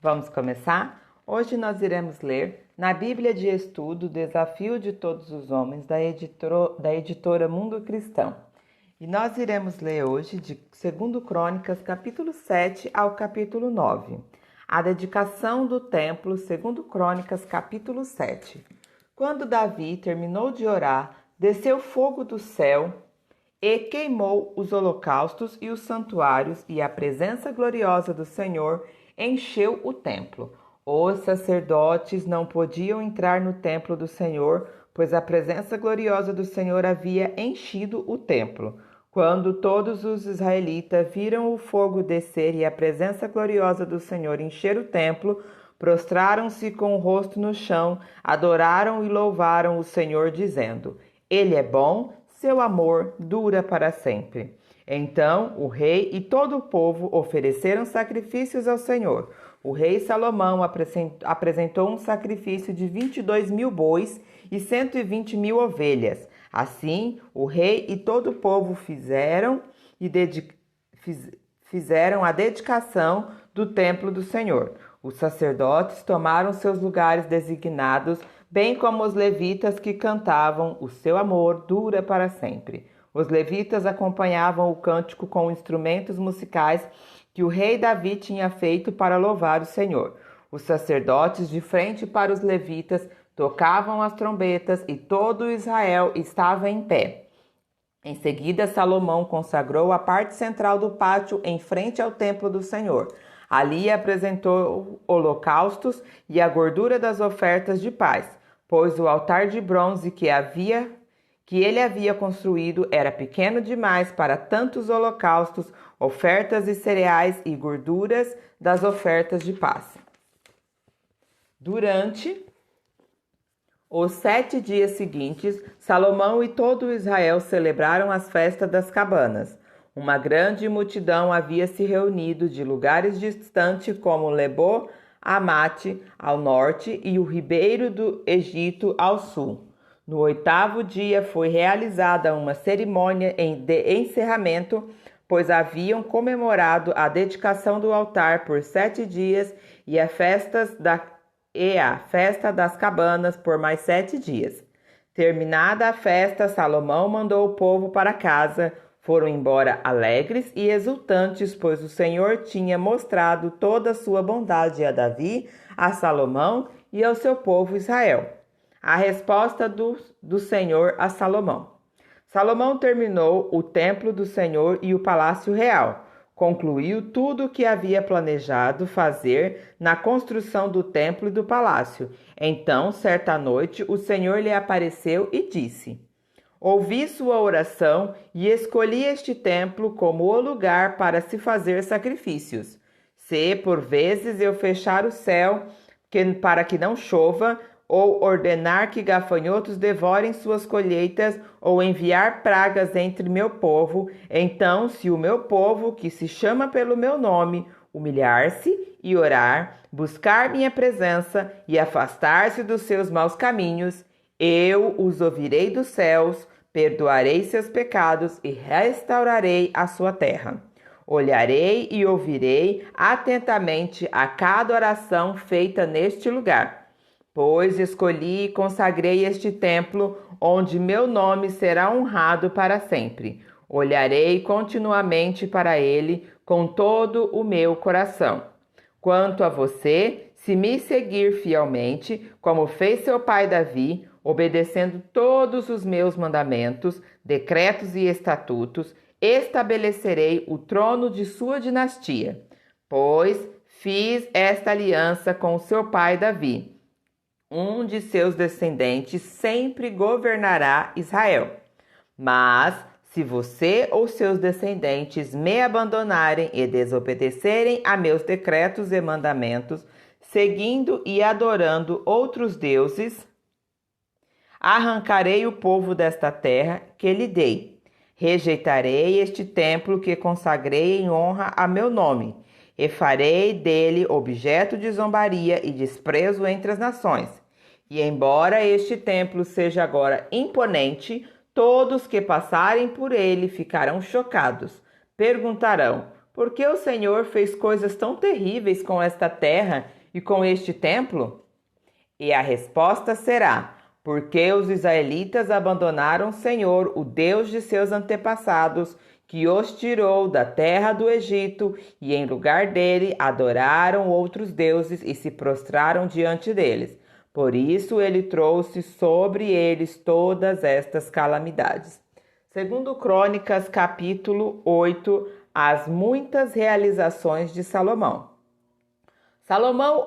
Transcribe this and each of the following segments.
Vamos começar? Hoje nós iremos ler na Bíblia de Estudo Desafio de Todos os Homens, da editora Mundo Cristão. E nós iremos ler hoje de 2 Crônicas, capítulo 7 ao capítulo 9. A dedicação do templo, 2 Crônicas, capítulo 7. Quando Davi terminou de orar, desceu fogo do céu e queimou os holocaustos e os santuários, e a presença gloriosa do Senhor encheu o templo. Os sacerdotes não podiam entrar no templo do Senhor, pois a presença gloriosa do Senhor havia enchido o templo. Quando todos os israelitas viram o fogo descer e a presença gloriosa do Senhor encher o templo, prostraram-se com o rosto no chão, adoraram e louvaram o Senhor, dizendo: Ele é bom, seu amor dura para sempre. Então o rei e todo o povo ofereceram sacrifícios ao Senhor. O rei Salomão apresentou um sacrifício de 22.000 bois e 120.000 ovelhas. Assim, o rei e todo o povo fizeram a dedicação do templo do Senhor. Os sacerdotes tomaram seus lugares designados, bem como os levitas que cantavam: O seu amor dura para sempre. Os levitas acompanhavam o cântico com instrumentos musicais que o rei Davi tinha feito para louvar o Senhor. Os sacerdotes, de frente para os levitas, tocavam as trombetas e todo Israel estava em pé. Em seguida, Salomão consagrou a parte central do pátio em frente ao templo do Senhor. Ali apresentou holocaustos e a gordura das ofertas de paz, pois o altar de bronze que ele havia construído era pequeno demais para tantos holocaustos, ofertas e cereais e gorduras das ofertas de paz. Durante os 7 dias seguintes, Salomão e todo Israel celebraram as festas das cabanas. Uma grande multidão havia se reunido de lugares distantes como Lebo Amate ao norte e o ribeiro do Egito ao sul. No 8º dia foi realizada uma cerimônia de encerramento, pois haviam comemorado a dedicação do altar por 7 dias e a festa das cabanas por mais 7 dias. Terminada a festa, Salomão mandou o povo para casa. Foram embora alegres e exultantes, pois o Senhor tinha mostrado toda a sua bondade a Davi, a Salomão e ao seu povo Israel. A resposta do Senhor a Salomão. Salomão terminou o templo do Senhor e o palácio real. Concluiu tudo o que havia planejado fazer na construção do templo e do palácio. Então, certa noite, o Senhor lhe apareceu e disse: Ouvi sua oração e escolhi este templo como o lugar para se fazer sacrifícios. Se, por vezes, eu fechar o céu para que não chova, ou ordenar que gafanhotos devorem suas colheitas, ou enviar pragas entre meu povo, então, se o meu povo, que se chama pelo meu nome, humilhar-se e orar, buscar minha presença e afastar-se dos seus maus caminhos, eu os ouvirei dos céus, perdoarei seus pecados e restaurarei a sua terra. Olharei e ouvirei atentamente a cada oração feita neste lugar, pois escolhi e consagrei este templo, onde meu nome será honrado para sempre. Olharei continuamente para ele com todo o meu coração. Quanto a você, se me seguir fielmente, como fez seu pai Davi, obedecendo todos os meus mandamentos, decretos e estatutos, estabelecerei o trono de sua dinastia, pois fiz esta aliança com seu pai Davi. Um de seus descendentes sempre governará Israel. Mas, se você ou seus descendentes me abandonarem e desobedecerem a meus decretos e mandamentos, seguindo e adorando outros deuses, arrancarei o povo desta terra que lhe dei. Rejeitarei este templo que consagrei em honra a meu nome, e farei dele objeto de zombaria e desprezo entre as nações. E embora este templo seja agora imponente, todos que passarem por ele ficarão chocados. Perguntarão: Por que o Senhor fez coisas tão terríveis com esta terra e com este templo? E a resposta será: porque os israelitas abandonaram o Senhor, o Deus de seus antepassados, que os tirou da terra do Egito, e em lugar dele adoraram outros deuses e se prostraram diante deles. Por isso ele trouxe sobre eles todas estas calamidades. Segundo Crônicas, capítulo 8, as muitas realizações de Salomão. Salomão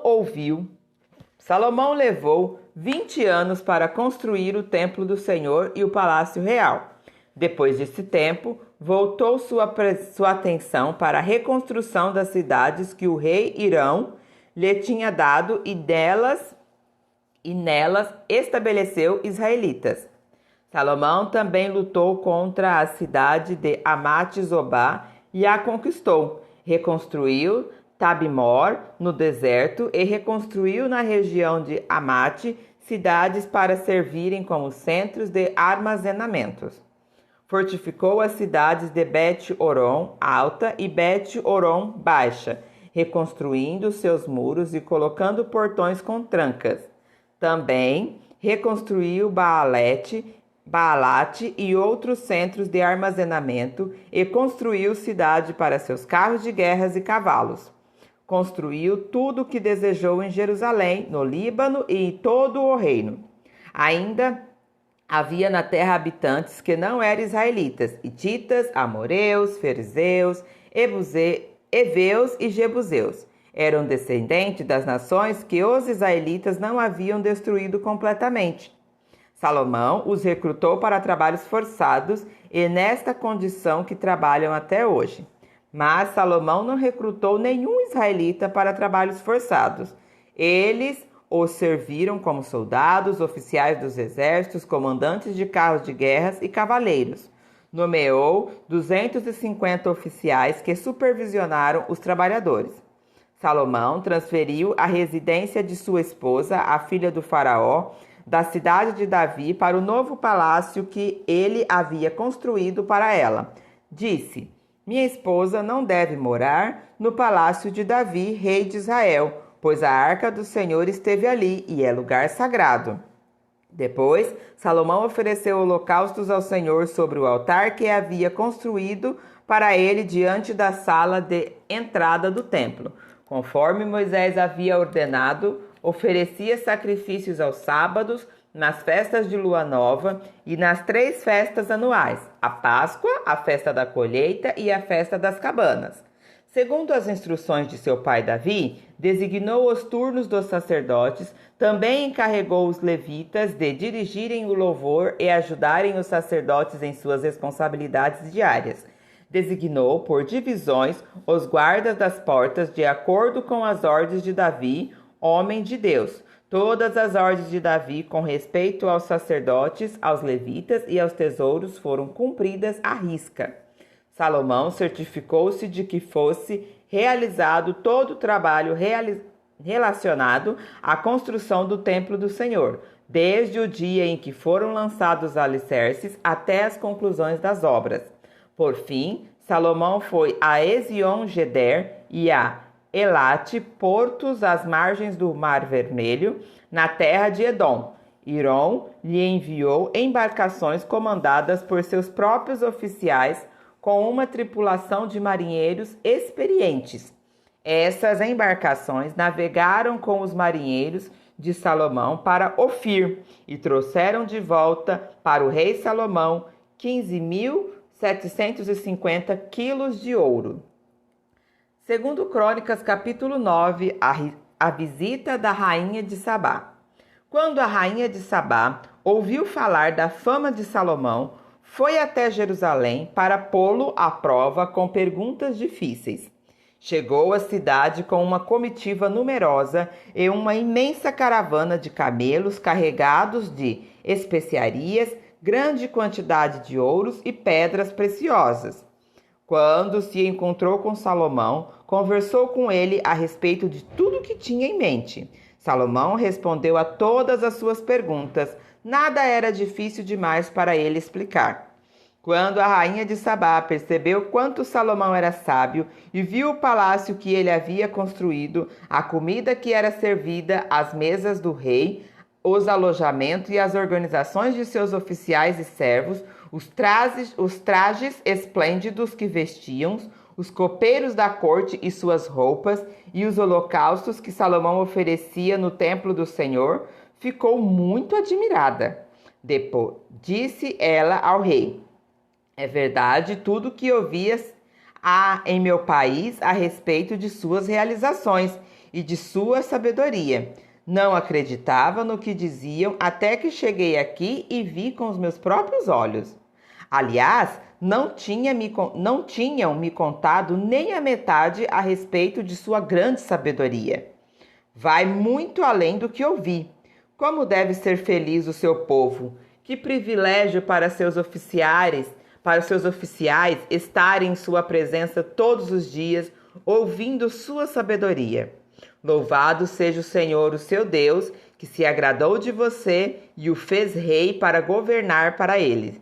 levou 20 anos para construir o templo do Senhor e o palácio real. Depois desse tempo, voltou sua atenção para a reconstrução das cidades que o rei Hirão lhe tinha dado e nelas estabeleceu israelitas. Salomão também lutou contra a cidade de Amate-Zobá e a conquistou. Reconstruiu Tabimor no deserto e reconstruiu na região de Amate cidades para servirem como centros de armazenamentos. Fortificou as cidades de Bet-Oron Alta e Bet-Oron Baixa, reconstruindo seus muros e colocando portões com trancas. Também reconstruiu Baalate e outros centros de armazenamento e construiu cidade para seus carros de guerras e cavalos. Construiu tudo o que desejou em Jerusalém, no Líbano e em todo o reino. Ainda havia na terra habitantes que não eram israelitas, hititas, amoreus, ferzeus, heveus e jebuseus. Eram descendentes das nações que os israelitas não haviam destruído completamente. Salomão os recrutou para trabalhos forçados e nesta condição que trabalham até hoje. Mas Salomão não recrutou nenhum israelita para trabalhos forçados. Eles os serviram como soldados, oficiais dos exércitos, comandantes de carros de guerras e cavaleiros. Nomeou 250 oficiais que supervisionaram os trabalhadores. Salomão transferiu a residência de sua esposa, a filha do faraó, da cidade de Davi para o novo palácio que ele havia construído para ela. Disse: minha esposa não deve morar no palácio de Davi, rei de Israel, pois a arca do Senhor esteve ali e é lugar sagrado. Depois, Salomão ofereceu holocaustos ao Senhor sobre o altar que havia construído para ele diante da sala de entrada do templo. Conforme Moisés havia ordenado, oferecia sacrifícios aos sábados, nas festas de lua nova e nas 3 festas anuais, a Páscoa, a festa da colheita e a festa das cabanas. Segundo as instruções de seu pai Davi, designou os turnos dos sacerdotes, também encarregou os levitas de dirigirem o louvor e ajudarem os sacerdotes em suas responsabilidades diárias. Designou por divisões os guardas das portas de acordo com as ordens de Davi, homem de Deus. Todas as ordens de Davi com respeito aos sacerdotes, aos levitas e aos tesouros foram cumpridas à risca. Salomão certificou-se de que fosse realizado todo o trabalho relacionado à construção do templo do Senhor, desde o dia em que foram lançados os alicerces até as conclusões das obras. Por fim, Salomão foi a Ezion-Geber e a Elate, portos às margens do Mar Vermelho, na terra de Edom. Hiram lhe enviou embarcações comandadas por seus próprios oficiais, com uma tripulação de marinheiros experientes. Essas embarcações navegaram com os marinheiros de Salomão para Ofir e trouxeram de volta para o rei Salomão 15.750 quilos de ouro. Segundo Crônicas, capítulo 9, a visita da rainha de Sabá. Quando a rainha de Sabá ouviu falar da fama de Salomão, foi até Jerusalém para pô-lo à prova com perguntas difíceis. Chegou à cidade com uma comitiva numerosa e uma imensa caravana de camelos carregados de especiarias, grande quantidade de ouros e pedras preciosas. Quando se encontrou com Salomão, conversou com ele a respeito de tudo que tinha em mente. Salomão respondeu a todas as suas perguntas. Nada era difícil demais para ele explicar. Quando a rainha de Sabá percebeu quanto Salomão era sábio e viu o palácio que ele havia construído, a comida que era servida às mesas do rei, os alojamentos e as organizações de seus oficiais e servos, os trajes esplêndidos que vestiam, os copeiros da corte e suas roupas, e os holocaustos que Salomão oferecia no templo do Senhor, ficou muito admirada. Depois disse ela ao rei: é verdade tudo que ouvias em meu país a respeito de suas realizações e de sua sabedoria. Não acreditava no que diziam até que cheguei aqui e vi com os meus próprios olhos. Aliás, não tinham me contado nem a metade a respeito de sua grande sabedoria. Vai muito além do que ouvi. Como deve ser feliz o seu povo? Que privilégio para os seus oficiais estarem em sua presença todos os dias, ouvindo sua sabedoria. Louvado seja o Senhor, o seu Deus, que se agradou de você e o fez rei para governar para ele.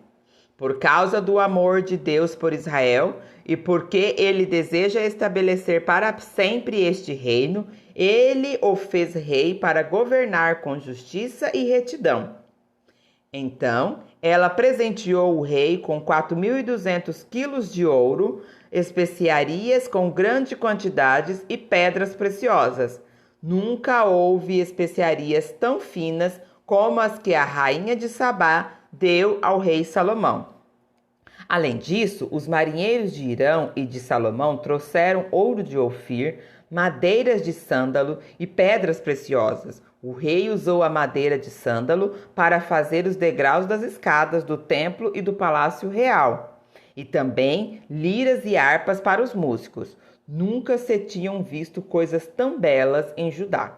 Por causa do amor de Deus por Israel e porque ele deseja estabelecer para sempre este reino, ele o fez rei para governar com justiça e retidão. Então, ela presenteou o rei com 4.200 quilos de ouro, especiarias com grande quantidades e pedras preciosas. Nunca houve especiarias tão finas como as que a rainha de Sabá deu ao rei Salomão. Além disso, os marinheiros de Irão e de Salomão trouxeram ouro de Ofir, madeiras de sândalo e pedras preciosas. O rei usou a madeira de sândalo para fazer os degraus das escadas do templo e do palácio real, e também liras e harpas para os músicos. Nunca se tinham visto coisas tão belas em Judá.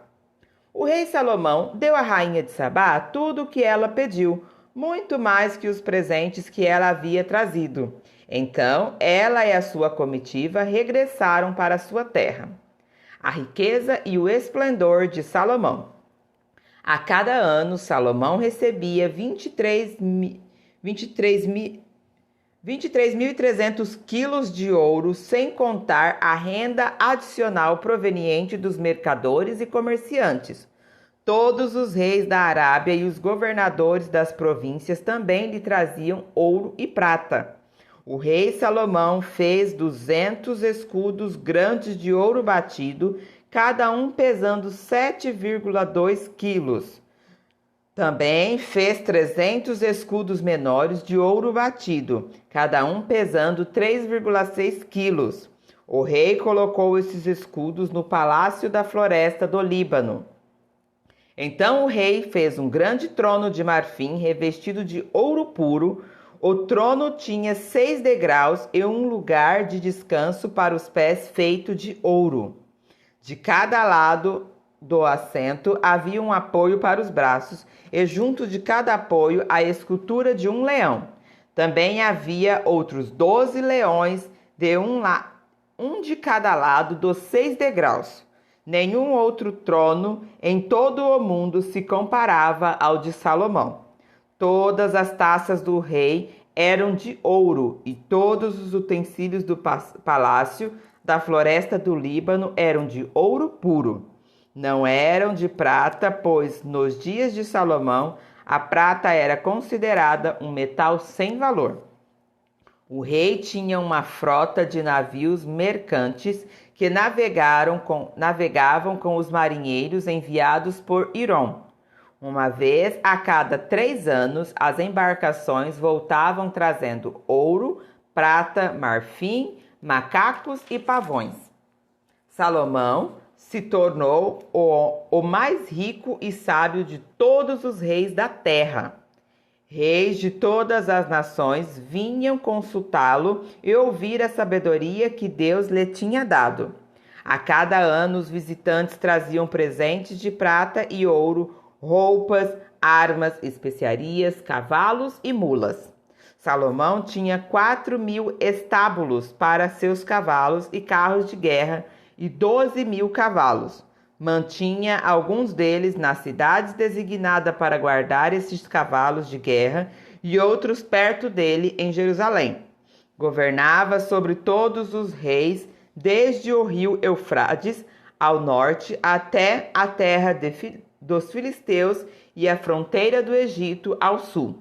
O rei Salomão deu à rainha de Sabá tudo o que ela pediu, muito mais que os presentes que ela havia trazido. Então, ela e a sua comitiva regressaram para a sua terra. A riqueza e o esplendor de Salomão. A cada ano, Salomão recebia 23.300 quilos de ouro, sem contar a renda adicional proveniente dos mercadores e comerciantes. Todos os reis da Arábia e os governadores das províncias também lhe traziam ouro e prata. O rei Salomão fez 200 escudos grandes de ouro batido, cada um pesando 7,2 quilos. Também fez 300 escudos menores de ouro batido, cada um pesando 3,6 quilos. O rei colocou esses escudos no palácio da floresta do Líbano. Então o rei fez um grande trono de marfim revestido de ouro puro. O trono tinha 6 degraus e um lugar de descanso para os pés feito de ouro. De cada lado do assento havia um apoio para os braços e junto de cada apoio a escultura de um leão. Também havia outros 12 leões, um de cada lado dos 6 degraus. Nenhum outro trono em todo o mundo se comparava ao de Salomão. Todas as taças do rei eram de ouro e todos os utensílios do palácio da floresta do Líbano eram de ouro puro. Não eram de prata, pois nos dias de Salomão a prata era considerada um metal sem valor. O rei tinha uma frota de navios mercantes que navegavam com os marinheiros enviados por Hiram. Uma vez a cada 3 anos, as embarcações voltavam trazendo ouro, prata, marfim, macacos e pavões. Salomão se tornou o mais rico e sábio de todos os reis da terra. Reis de todas as nações vinham consultá-lo e ouvir a sabedoria que Deus lhe tinha dado. A cada ano, os visitantes traziam presentes de prata e ouro, roupas, armas, especiarias, cavalos e mulas. Salomão tinha 4.000 estábulos para seus cavalos e carros de guerra e 12.000 cavalos. Mantinha alguns deles nas cidades designadas para guardar esses cavalos de guerra e outros perto dele em Jerusalém. Governava sobre todos os reis, desde o rio Eufrates ao norte até a terra dos filisteus e a fronteira do Egito ao sul.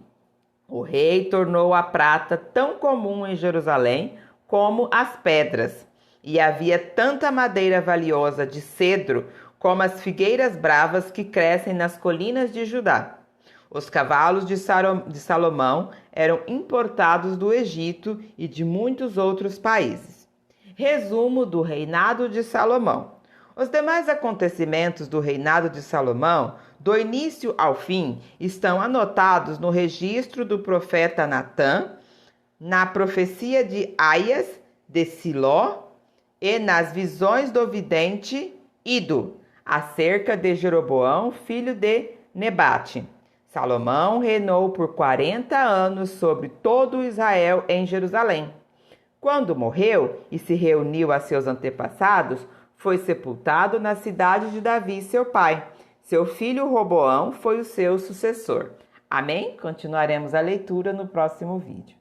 O rei tornou a prata tão comum em Jerusalém como as pedras, e havia tanta madeira valiosa de cedro como as figueiras bravas que crescem nas colinas de Judá. Os cavalos de Salomão eram importados do Egito e de muitos outros países. Resumo do reinado de Salomão. Os demais acontecimentos do reinado de Salomão, do início ao fim, estão anotados no registro do profeta Natã, na profecia de Aias de Siló e nas visões do vidente Ido, acerca de Jeroboão, filho de Nebate. Salomão reinou por 40 anos sobre todo Israel em Jerusalém. Quando morreu e se reuniu a seus antepassados, foi sepultado na cidade de Davi, seu pai. Seu filho Roboão foi o seu sucessor. Amém? Continuaremos a leitura no próximo vídeo.